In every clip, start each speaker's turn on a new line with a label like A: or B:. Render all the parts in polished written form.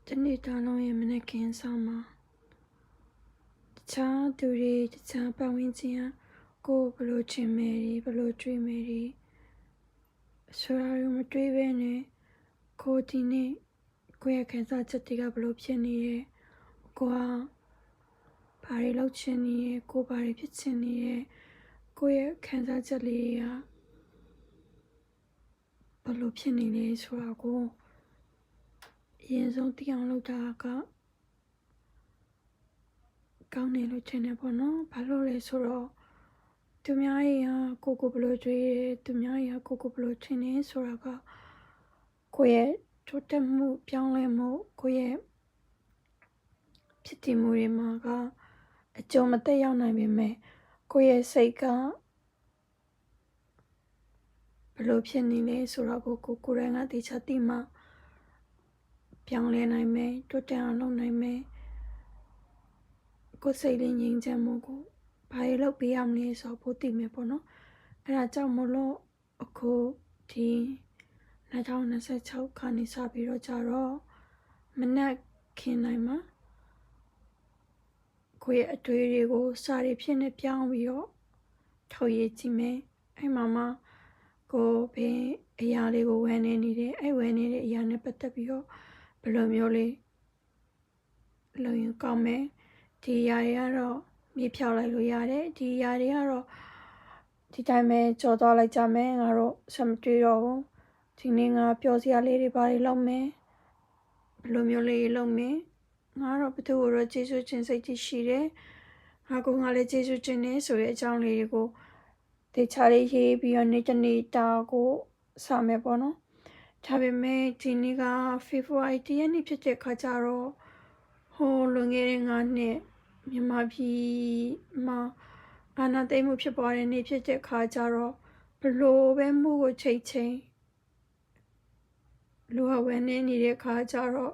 A: တနေ့တာလုံးရဲ့မနက်ခင်းဆောင်မှာတခြားသူတွေတခြားပတ်ဝန်းကျင်ကကိုယ်ဘလို့ချင်မယ်တွေဘလို့တွေးမယ်တွေဆိုတာတွေမတွေးဘဲနဲ့ကိုဒီနေ့ကိုယ့်ရဲ့ခံစားချက်တွေကဘလို့ဖြစ်နေရဲကိုကဘာတွေလုပ်ချင်နေရဲကိုဘာတွေဖြစ်ချင်နေရဲကိုယ့်ရဲ့ခံစားချက်လေးတွေကဘလို့ဖြစ်နေလဲဆိုတာကိုအရင်ဆုံးသိအောင်လုပ်တာကကောင်းတယ်လို့ထင်တယ်ပေါ့နော်ဘာလို့လဲဆိုတော့သူများရဲ့ကိုဘလို့တွေးရဲသူများရဲ့ကိုဘလို့ထင်နေဆိုတာကကိုယ့်ရဲ့တိုးတက်မှုပြောင်းလဲမှုကိုယ့်ရဲ့ဖြစ်တည်မှုတွေမှာကအကျုံးမသက်ရောက်နိုင်ပေမဲ့ကိုယ့်ရဲ့စိတ်ကဘလို့ဖြစ်နေလဲဆိုတော့ကိုယ်တိုင်ကတေချာသိမှပြောင်းလဲနိုင်မယ်တိုးတက်အောင်လုပ်နိုင်မယ်ကိုယ်စိတ်လေးငြိမ်းချမ်းမှုကိုဘာတွေလုပ်ပေးရမလဲဆိုတော့ပိုသိမယ်ပေါ့နော်အဲ့ဒါကြောင့်မလို့အခုဒီ2026ခါနေစပြီးတော့ကြတော့မနက်ခင်းတိုင်းမှာကိုယ့်ရဲ့အတွေ့တွေကိုစာတွေဖြစ်နေပြောင်းပြီးတော့ထုတ်ရကြည့်မယ်အဲ့မှာကိုဘယ်အရာလေးကိုဝယ်နေတယ်အဲ့ဝယ်နေတဲ့အရာနဲ့ပတ်သက်ပြီးတော့ဘယ်လိုမျိုးလေးလုပ်ရင်ကောင်းမယ်ဒီအရာတွေကတော့မြေဖြောက်လိုက်လို့ရတယ်ဒီအရာတွေကတော့ဒီတိုင်းပဲကြော်သွားလိုက်ကြမယ်ငါတို့ဆက်မတွေ့တော့ဘူးဒီနေ့ငါပျော်စရာလေးတွေဘာတွေလုပ်မယ်ဘယ်လိုမျိုးလေးလုပ်မယ်ငါတော့ဘသူ့ကိုတော့ကျေးဇူးတင်စိတ်ကြီးရှိတယ်ငါကလည်းကျေးဇူးတင်နေဆိုတဲ့အကြောင်းလေးတွေကိုတေချာလေးရေးပြီးတော့နေ့တစ်နေ့တာကိုစမယ်ပေါ့နော်ဒါပေမဲ့ဒီနေ့က February 1 ရက်နေ့ဖြစ်တဲ့ခါကျတော့ဟိုလွန်ခဲ့တဲ့9နှစ်မြန်မာပြည်မှာအာဏာသိမ်းမှုဖြစ်ပွားတဲ့နေ့ဖြစ်တဲ့ခါကျတော့ဘလို့ပဲမှုကိုချိန်လူဝယ်နေနေတဲ့ခါကျတော့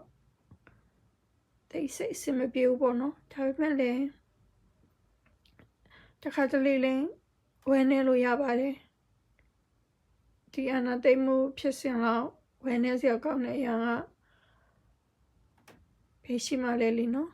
A: တိတ်ဆိတ်အဆင်မပြေဘူးပေါ့နော်ဒါပေမဲ့လည်းတခါတလေလည်းဝယ်နေလို့ရပါတယ်ဒီအာဏာသိမ်းမှုဖြစ်စဉ်လောက်ဝယ်နေစရာကောင်းတဲ့အရာကဘယ်ရှိမှလဲလीနော်